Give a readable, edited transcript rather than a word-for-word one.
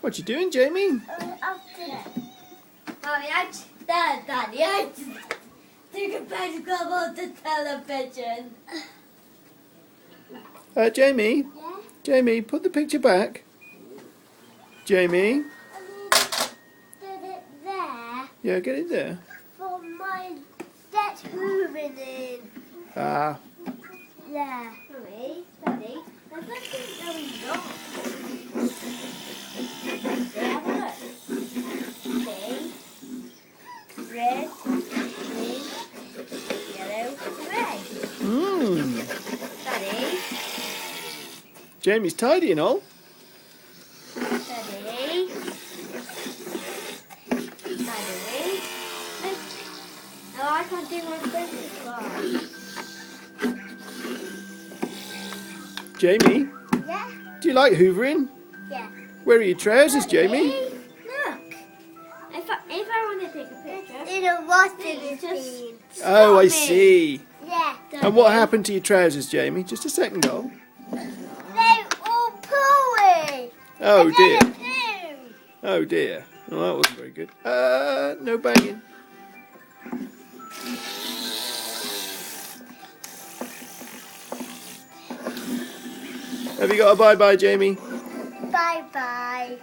What you doing, Jamie? Daddy, I just took a photograph of the television. Jamie? Yeah? Jamie, put the picture back. Jamie? Did it there Yeah, get in there. for my get Hoover in. Ah. There. Mummy, Daddy, there's nothing going on. Have a look. Pink, red, green, yellow, red. Daddy, Jamie's tidy and all. Daddy. Daddy. No, I can't do my focus bar. Jamie, Yeah? do you like hoovering? Yeah. Where are your trousers, Jamie? Look. If I want to take a picture. In a washing machine. Oh, I see. Yeah. And what happened to your trousers, Jamie? Just a second ago. They all pooey. Oh dear. Too. Oh dear. Well, that wasn't very good. No banging. Have you got a bye-bye, Jamie? Bye-bye.